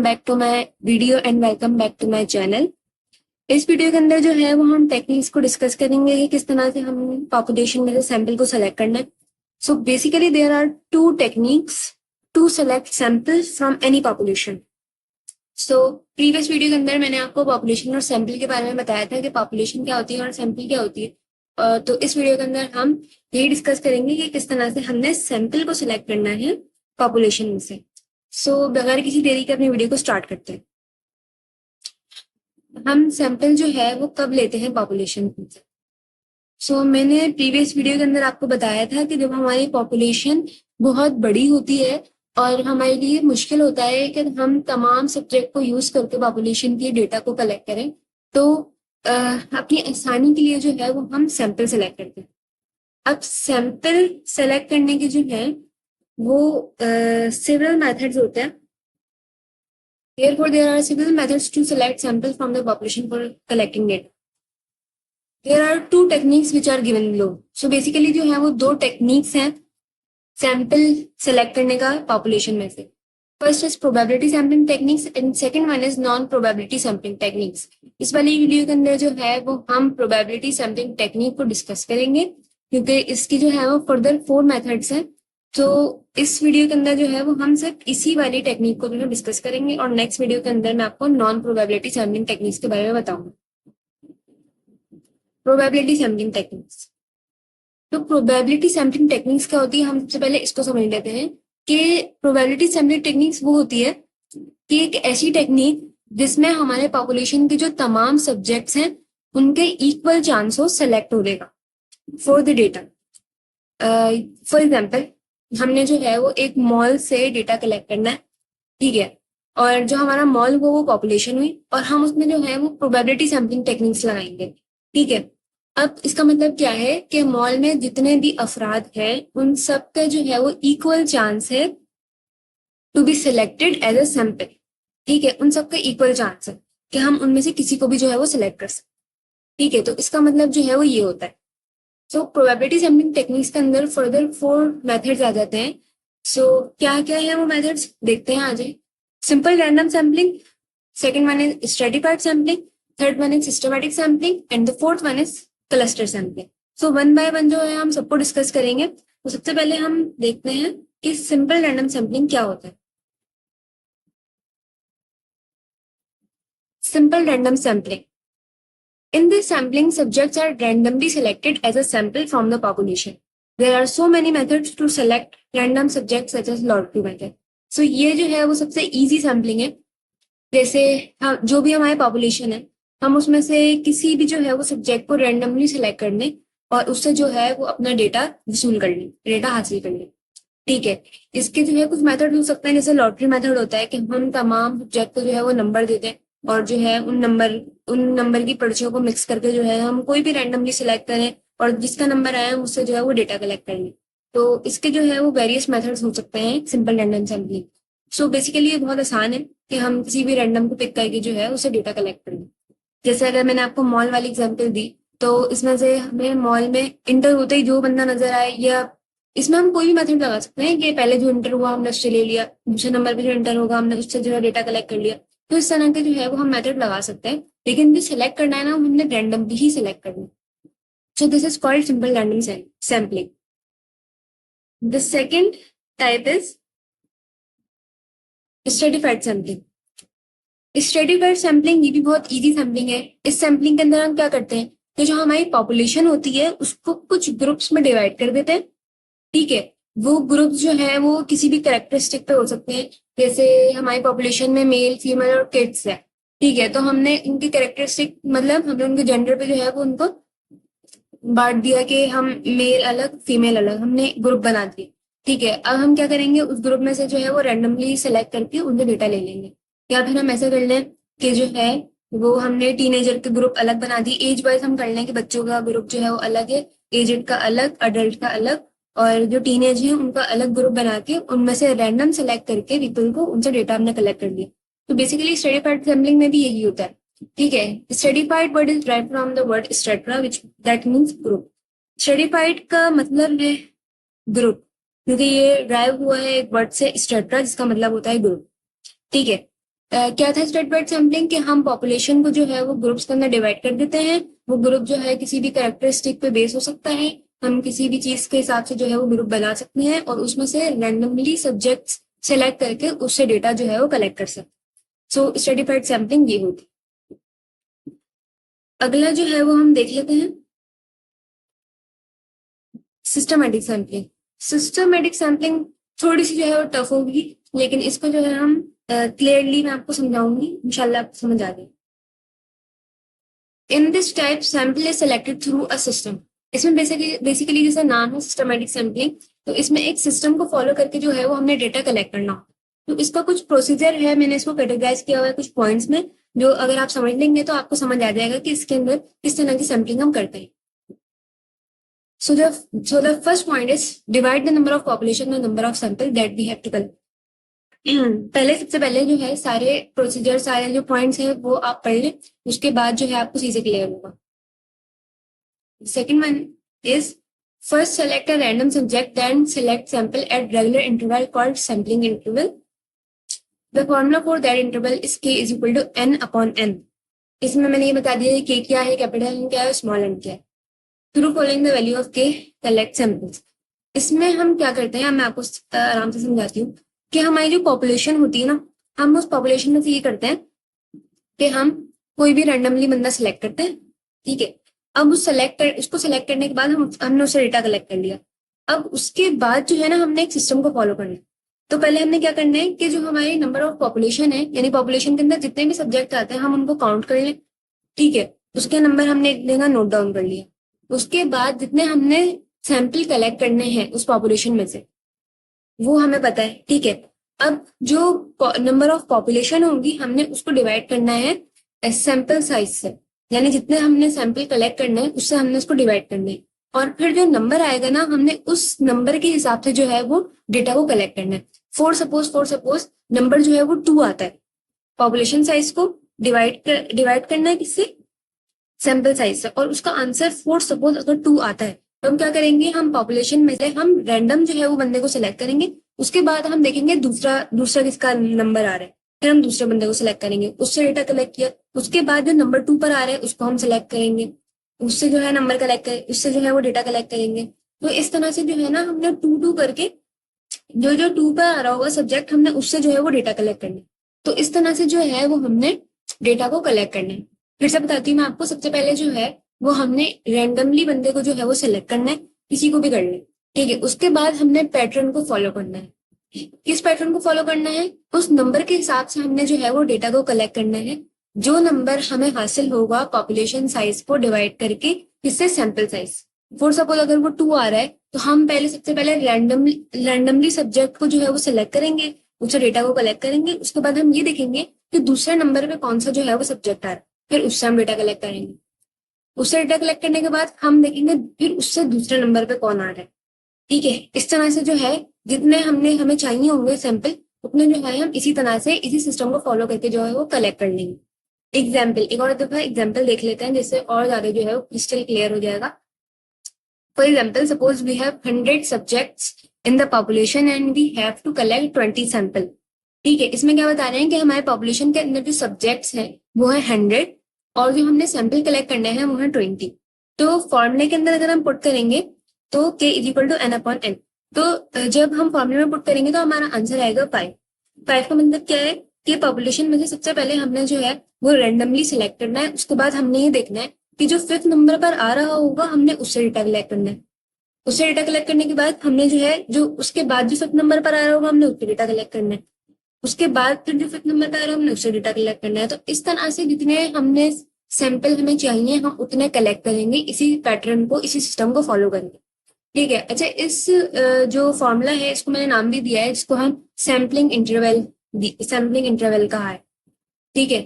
Back to my video and welcome back to my channel. इस video के अंदर जो है वो हम टेक्निक्स को डिस्कस करेंगे कि किस तरह से हम पॉपुलेशन में से सैंपल को सेलेक्ट करना है। So basically there are two techniques to select samples from any population. So previous video के अंदर मैंने आपको पॉपुलेशन और सैंपल के बारे में बताया था कि पॉपुलेशन क्या होती है और सैंपल क्या होती है। तो इस वीडियो के अंदर हम यही डिस्कस करेंगे कि किस तरह से हमने सैंपल को सिलेक्ट करना है पॉपुलेशन में से। सो बगैर किसी देरी के अपनी वीडियो को स्टार्ट करते हैं। हम सैंपल जो है वो कब लेते हैं पॉपुलेशन में से। सो मैंने प्रीवियस वीडियो के अंदर आपको बताया था कि जब हमारी पॉपुलेशन बहुत बड़ी होती है और हमारे लिए मुश्किल होता है कि हम तमाम सब्जेक्ट को यूज करके पॉपुलेशन के डेटा को कलेक्ट करें, तो अपनी आसानी के लिए जो है वो हम सैंपल सेलेक्ट करते हैं। अब सैंपल सेलेक्ट करने के जो है वो several methods होते हैं। Therefore, there are several methods to select samples from the population for collecting data. There are two techniques which are given below. So basically जो है वो दो टेक्निक्स हैं सैंपल सेलेक्ट करने का पॉपुलेशन में से। First is probability sampling techniques and second one is non probability sampling techniques. इस वाली वीडियो के अंदर जो है वो हम प्रोबेबिलिटी सैम्पलिंग टेक्निक को डिस्कस करेंगे क्योंकि इसकी जो है वो फर्दर 4 मेथड्स हैं। तो इस वीडियो के अंदर जो है वो हम सिर्फ इसी वाली टेक्निक को जो है डिस्कस करेंगे और नेक्स्ट वीडियो के अंदर मैं आपको नॉन प्रोबेबिलिटी सैम्पलिंग टेक्निक्स के बारे में बताऊंगा। Probability sampling techniques. तो प्रोबेबिलिटी सैम्पलिंग टेक्निक्स क्या होती है, हम सबसे पहले इसको समझ लेते हैं कि प्रोबेबिलिटी सैम्पलिंग टेक्निक्स वो होती है कि एक ऐसी टेक्निक जिसमें हमारे पॉपुलेशन के जो तमाम सब्जेक्ट्स हैं उनके इक्वल चांस हो सेलेक्ट होने का for the data. For example हमने जो है वो एक मॉल से डेटा कलेक्ट करना है, ठीक है, और जो हमारा मॉल वो पॉपुलेशन हुई और हम उसमें जो है वो प्रोबेबिलिटी सैम्पलिंग टेक्निक्स लगाएंगे, ठीक है। अब इसका मतलब क्या है कि मॉल में जितने भी अफराद हैं उन सब का जो है वो इक्वल चांस है to be selected as a sample, ठीक है। उन सब का इक्वल चांस है कि हम उनमें से किसी को भी जो है वो सिलेक्ट कर सकते, ठीक है। तो इसका मतलब जो है वो ये होता है। सो प्रोबेबिलिटी सैम्पलिंग टेक्निक्स के अंदर फर्दर 4 मेथड्स आ जाते हैं। सो क्या क्या है वो मेथड्स देखते हैं आज। Simple random sampling, second one is stratified sampling, third one is systematic sampling and the fourth one is cluster sampling. So one by one जो है हम सबको डिस्कस करेंगे। तो सबसे पहले हम देखते हैं कि सिंपल रैंडम सैम्पलिंग क्या होता है। Simple random sampling. In this sampling, subjects are randomly selected as a sample from the population. There are so many methods to select random subjects such as lottery method. So ये जो है वो सबसे easy sampling है। जैसे जो भी हमारे population है हम उसमें से किसी भी जो है वो सब्जेक्ट को randomly select कर लें और उससे जो है वो अपना डेटा वसूल कर लें, डेटा हासिल कर लें, ठीक है। इसके जो है कुछ मेथड हो सकते हैं, जैसे लॉटरी मेथड होता है कि हम तमाम सब्जेक्ट को जो है वो नंबर देते हैं और जो है उन नंबर की पर्चियों को मिक्स करके जो है हम कोई भी रैंडमली सिलेक्ट करें और जिसका नंबर आया उससे जो है वो डेटा कलेक्ट कर लें। तो इसके जो है वो वेरियस मेथड्स हो सकते हैं simple random sampling. So basically ये बहुत आसान है कि हम किसी भी रैंडम को पिक करके जो है उससे डेटा कलेक्ट कर लें। जैसे अगर मैंने आपको मॉल वाली एग्जाम्पल दी तो इसमें से हमें मॉल में इंटर होते ही जो बंदा नजर आए, या इसमें हम कोई भी मेथड लगा सकते हैं कि पहले जो इंटर हुआ हमने उससे ले लिया, दूसरे नंबर पे जो इंटर होगा हमने उससे जो है डेटा कलेक्ट कर लिया। तो इस तरह के जो है वो हम मेथड लगा सकते हैं, लेकिन जो सिलेक्ट करना है ना हमने रैंडमली ही सिलेक्ट करना है। So this is called simple random sampling. The second type is stratified sampling. Stratified sampling ये भी बहुत इजी सैम्पलिंग है। इस सैम्पलिंग के अंदर हम क्या करते हैं कि जो हमारी पॉपुलेशन होती है उसको कुछ ग्रुप्स में डिवाइड कर देते हैं, ठीक है। वो ग्रुप जो है वो किसी भी कैरेक्टरिस्टिक पे हो सकते हैं, जैसे हमारी पॉपुलेशन में मेल फीमेल और किड्स है, ठीक है। तो हमने इनके कैरेक्टरिस्टिक मतलब हमने उनके जेंडर पे जो है वो उनको बांट दिया कि हम मेल अलग फीमेल अलग, हमने ग्रुप बना दिए, ठीक है। अब हम क्या करेंगे उस ग्रुप में से जो है वो रैंडमली सेलेक्ट करके उनके डेटा ले लेंगे, या फिर हम ऐसा कर लें कि जो है वो हमने टीनेजर के ग्रुप अलग बना दिए। एज वाइज हम कर लें कि बच्चों का ग्रुप जो है वो अलग है, एजेड का अलग, अडल्ट का अलग, और जो टीनेज है उनका अलग ग्रुप बना के उनमें से रैंडम सेलेक्ट करके पीपल को उनसे डेटा हमने कलेक्ट कर लिया। तो बेसिकली स्ट्रेटिफाइड सैम्पलिंग में भी यही होता है, ठीक है। Stratified word is derived from the word strata which that means group. Stratified का मतलब है ग्रुप, क्योंकि ये ड्राइव हुआ है एक वर्ड से स्ट्रेटा जिसका मतलब होता है ग्रुप, ठीक है। क्या था स्ट्रेटिफाइड सैम्पलिंग कि हम पॉपुलेशन को जो है वो ग्रुप्स के अंदर डिवाइड कर देते हैं। वो ग्रुप जो है किसी भी कैरेक्टरिस्टिक पे बेस हो सकता है, हम किसी भी चीज के हिसाब से जो है वो ग्रुप बना सकते हैं और उसमें से रैंडमली सब्जेक्ट्स सेलेक्ट करके उससे डेटा जो है वो कलेक्ट कर सकते हैं। सो स्ट्रेटिफाइड सैम्पलिंग ये होती है। अगला जो है वो हम देख लेते हैं सिस्टमैटिक सैम्पलिंग। सिस्टमैटिक सैम्पलिंग थोड़ी सी जो है वो टफ होगी, लेकिन इसको जो है हम क्लियरली मैं आपको समझाऊंगी, इंशाल्लाह आपको समझ आ जाएगी। In this type sample is selected through a system. इसमें बेसिकली जैसा नाम है सिस्टमैटिक सैम्पलिंग, तो इसमें एक सिस्टम को फॉलो करके जो है वो हमने डेटा कलेक्ट करना हो। तो इसका कुछ प्रोसीजर है, मैंने इसको कैटेगराइज किया हुआ है कुछ पॉइंट्स में, जो अगर आप समझ लेंगे तो आपको समझ आ जाएगा कि इसके अंदर किस तरह की सैम्पलिंग हम करते हैं। So the first point is divide the number of population by number of sample that we have to collect. पहले सबसे पहले जो है सारे प्रोसीजर, सारे जो पॉइंट्स हैं वो आप पढ़ लें, उसके बाद जो है आपको चीजें क्लियर होगा। Second one is first select a random subject then select sample at regular interval called sampling interval. The formula for that interval is k is equal to n upon n। इसमें मैंने ये बता दिया है k क्या है, capital n क्या है, स्मॉल n क्या है। Through following the value of k collect samples. इसमें हम क्या करते हैं, मैं आपको आराम से समझाती हूँ कि हमारी जो पॉपुलेशन होती है ना, हम उस पॉपुलेशन में से ये करते हैं कि हम कोई भी रैंडमली बंदा सेलेक्ट करते हैं, ठीक है। अब उसको सेलेक्ट करने के बाद हमने उससे डेटा कलेक्ट कर लिया। अब उसके बाद जो है ना हमने एक सिस्टम को फॉलो करना है। तो पहले हमने क्या करना है कि जो हमारी नंबर ऑफ पॉपुलेशन है, यानी पॉपुलेशन के अंदर जितने भी सब्जेक्ट आते हैं हम उनको काउंट कर लें, ठीक है। उसके नंबर हमने एक जगह नोट डाउन कर लिया। उसके बाद जितने हमने सैंपल कलेक्ट करने हैं उस पॉपुलेशन में से वो हमें पता है, ठीक है। अब जो नंबर ऑफ पॉपुलेशन होगी हमने उसको डिवाइड करना है सैंपल साइज से, यानी जितने हमने सैंपल कलेक्ट करना है उससे हमने उसको डिवाइड करना है। और फिर जो नंबर आएगा ना, हमने उस नंबर के हिसाब से जो है वो डेटा को कलेक्ट करना है। फॉर सपोज नंबर जो है वो 2 आता है, पॉपुलेशन साइज को डिवाइड करना है किससे, सैंपल साइज से, और उसका आंसर फॉर सपोज अगर 2 आता है तो हम क्या करेंगे, हम पॉपुलेशन में से हम रैंडम जो है वो बंदे को सिलेक्ट करेंगे। उसके बाद हम देखेंगे दूसरा किसका नंबर आ रहा है, फिर हम दूसरे बंदे को सिलेक्ट करेंगे, उससे डेटा कलेक्ट किया। उसके बाद जो नंबर 2 पर आ रहा है उसको हम सिलेक्ट करेंगे, उससे जो है नंबर कलेक्ट करें, उससे जो है वो डेटा कलेक्ट करेंगे। तो इस तरह से जो है ना हमने 2 करके जो जो 2 पर आ रहा होगा सब्जेक्ट, हमने उससे जो है वो डेटा कलेक्ट करना है। तो इस तरह से जो है वो हमने डेटा को कलेक्ट करना है। फिर से बताती हूँ मैं आपको, सबसे पहले जो है वो हमने रैंडमली बंदे को जो है वो सिलेक्ट करना है, किसी को भी कर ले, ठीक है। उसके बाद हमने पैटर्न को फॉलो करना है। किस पैटर्न को फॉलो करना है, उस नंबर के हिसाब से हमने जो है वो डेटा को कलेक्ट करना है। जो नंबर हमें हासिल होगा पॉपुलेशन साइज को डिवाइड करके, किससे, सैंपल साइज। फॉर सपोज अगर वो 2 आ रहा है तो हम सबसे पहले रैंडमली सब्जेक्ट को जो है वो सिलेक्ट करेंगे, उससे डेटा को कलेक्ट करेंगे। उसके बाद हम ये देखेंगे कि दूसरे नंबर पे कौन सा जो है वो सब्जेक्ट आ रहा है, फिर उससे हम डेटा कलेक्ट करेंगे। उससे डेटा कलेक्ट करने के बाद हम देखेंगे फिर उससे दूसरे नंबर पे कौन आ रहा है, ठीक है। इस तरह से जो है जितने हमें चाहिए होंगे सैंपल, उतने जो है हम इसी तरह से इसी सिस्टम को फॉलो करके जो है वो कलेक्ट कर लेंगे। एक और दफा एग्जाम्पल देख लेते हैं, जिससे और ज्यादा जो है वो क्रिस्टल क्लियर हो जाएगा। For example suppose we have 100 subjects in the population and we have to collect 20 sample, ठीक है। इसमें क्या बता रहे हैं कि हमारे पॉपुलेशन के अंदर जो सब्जेक्ट्स हैं वो है 100 और जो हमने सैंपल कलेक्ट करने हैं वो है 20। तो फॉर्मूले के अंदर अगर हम पुट करेंगे तो k is equal to n upon n। तो जब हम फॉर्मूले में पुट करेंगे तो हमारा आंसर आएगा 5। 5 का मतलब क्या है कि पॉपुलेशन में से सबसे पहले हमने जो है वो रैंडमली सिलेक्ट करना है। उसके बाद हमने ये देखना है कि जो 5th नंबर पर आ रहा होगा हमने उससे डेटा कलेक्ट करना है। उससे डेटा कलेक्ट करने के बाद हमने जो है जो उसके बाद जो 5th नंबर पर आ रहा होगा हमने उससे डेटा कलेक्ट करना है। उसके बाद फिर जो 5th नंबर पर आ रहा है हमने उससे डेटा कलेक्ट करना है। तो इस तरह से जितने हमने सैंपल हमें चाहिए हम उतने कलेक्ट करेंगे, इसी पैटर्न को, इसी सिस्टम को फॉलो करेंगे, ठीक है। अच्छा, इस जो फॉर्मूला है इसको मैंने नाम भी दिया है, जिसको हम सैम्पलिंग इंटरवल कहा है, ठीक है।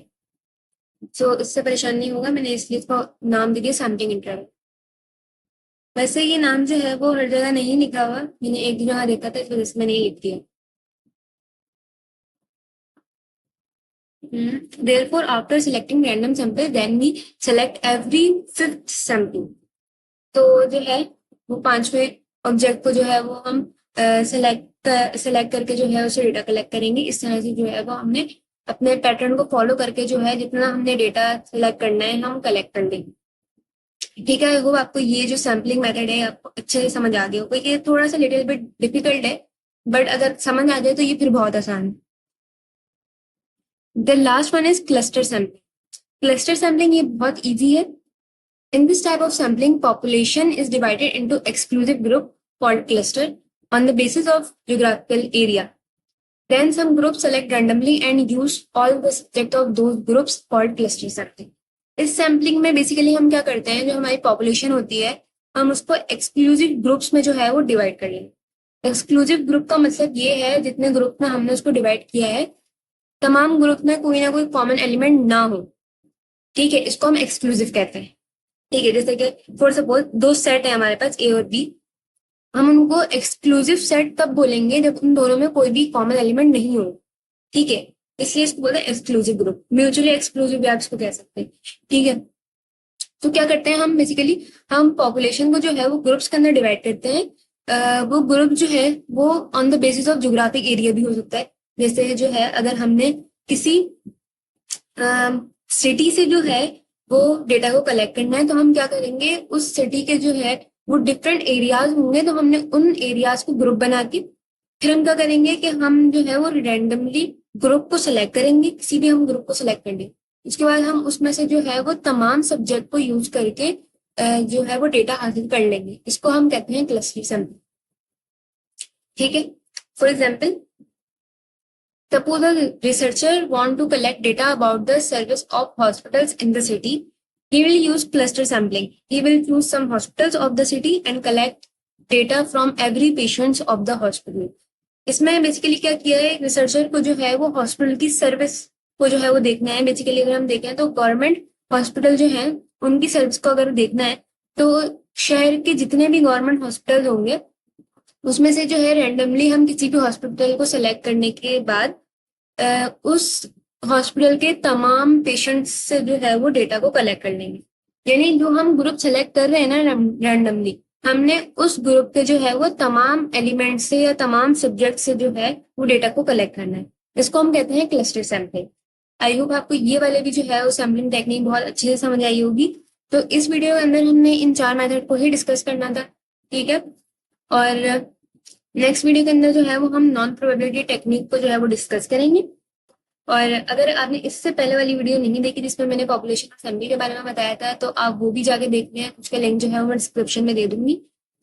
सो इससे परेशान नहीं होगा, मैंने इसलिए इसको नाम दे दिया सैम्पलिंग इंटरवल। वैसे ये नाम जो है वो हर जगह नहीं लिखा हुआ, मैंने एक जगह देखा था इस वजह से मैंने ये लिख दिया। Therefore, after selecting random sample, then we select every 5th sample. तो जो है वो 5वें ऑब्जेक्ट को जो है वो हम सेलेक्ट करके जो है उसे डेटा कलेक्ट करेंगे। इस तरह से जो है वो हमने अपने पैटर्न को फॉलो करके जो है जितना हमने डेटा सेलेक्ट करना है हम कलेक्ट कर लेंगे। ठीक है, आई होप आपको ये जो सैम्पलिंग मेथड है आपको अच्छे से समझ आ गया होगा। ये थोड़ा सा लिटिल बिट डिफिकल्ट है, बट अगर समझ आ जाए तो ये फिर बहुत आसान है। The last one is cluster sampling. Cluster sampling ये बहुत ईजी है। In this type of sampling, population is divided into exclusive group called cluster on the basis of geographical area. Then some groups select randomly and use all the subject of those groups called cluster sampling. इस sampling में basically हम क्या करते हैं, जो हमारी population होती है हम उसको एक्सक्लूसिव ग्रुप्स में जो है वो डिवाइड कर लेंगे। एक्सक्लूसिव ग्रुप का मतलब ये है जितने ग्रुप में हमने उसको डिवाइड किया है तमाम ग्रुप में कोई ना कोई कॉमन एलिमेंट ना हो। ठीक है, इसको हम एक्सक्लूसिव कहते हैं। ठीक है, जैसे कि फॉर सपोज दो सेट है हमारे पास ए और बी, हम उनको एक्सक्लूसिव सेट तब बोलेंगे जब उन दोनों में कोई भी कॉमन एलिमेंट नहीं हो। ठीक है, इसलिए इसको बोलते हैं एक्सक्लूसिव ग्रुप, म्यूचुअली एक्सक्लूसिव भी आप इसको कह सकते हैं। ठीक है, तो क्या करते हैं हम बेसिकली हम पॉपुलेशन को जो है वो ग्रुप्स के अंदर डिवाइड करते हैं। वो ग्रुप जो है वो on the basis of geographic area भी हो सकता है। जैसे जो है अगर हमने किसी सिटी से जो है वो डेटा को कलेक्ट करना है तो हम क्या करेंगे, उस सिटी के जो है वो डिफरेंट एरियाज होंगे तो हमने उन एरियाज को ग्रुप बना के फिर हम क्या करेंगे कि हम जो है वो रैंडमली ग्रुप को सिलेक्ट करेंगे, किसी भी हम ग्रुप को सिलेक्ट करेंगे। उसके बाद हम उसमें से जो है वो तमाम सब्जेक्ट को यूज करके जो है वो डेटा हासिल कर लेंगे। इसको हम कहते हैं क्लस्टरिंग सैंपलिंग। ठीक है, for example suppose a researcher want to collect data about the service of hospitals in the city. He will use cluster sampling. He will choose some hospitals of the city and collect data from every patient of the hospital. इसमें basically क्या किया है, researcher को जो है वो hospital की service को जो है वो देखना है। बेसिकली अगर हम देखें तो गवर्नमेंट हॉस्पिटल जो है उनकी सर्विस को अगर देखना है तो शहर के जितने भी गवर्नमेंट हॉस्पिटल होंगे उसमें से जो है रैंडमली हम किसी भी हॉस्पिटल को सिलेक्ट करने के बाद उस हॉस्पिटल के तमाम पेशेंट्स से जो है वो डेटा को कलेक्ट कर लेंगे। यानी जो हम ग्रुप सेलेक्ट कर रहे हैं ना रैंडमली, हमने उस ग्रुप के जो है वो तमाम एलिमेंट से या तमाम सब्जेक्ट से जो है वो डेटा को कलेक्ट करना है। इसको हम कहते हैं क्लस्टर सैम्पलिंग। आई होप आपको ये वाले भी जो है वो सैम्पलिंग टेक्निक बहुत अच्छे से समझ आई होगी। तो इस वीडियो के अंदर हमने इन 4 मेथड को ही डिस्कस करना था। ठीक है, और नेक्स्ट वीडियो के अंदर जो है वो हम नॉन प्रोबेबिलिटी टेक्निक को जो है वो डिस्कस करेंगे। और अगर आपने इससे पहले वाली वीडियो नहीं देखी जिसमें मैंने पॉपुलेशन असेंबली के बारे में बताया था तो आप वो भी जाके देखते हैं, उसका लिंक जो है वो मैं डिस्क्रिप्शन में दे दूंगी।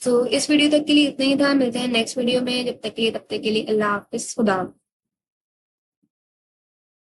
तो इस वीडियो तक के लिए इतना ही था, मिलते हैं नेक्स्ट वीडियो में। जब तक के लिए तब तक के लिए अल्लाह हाफिज, खुदा।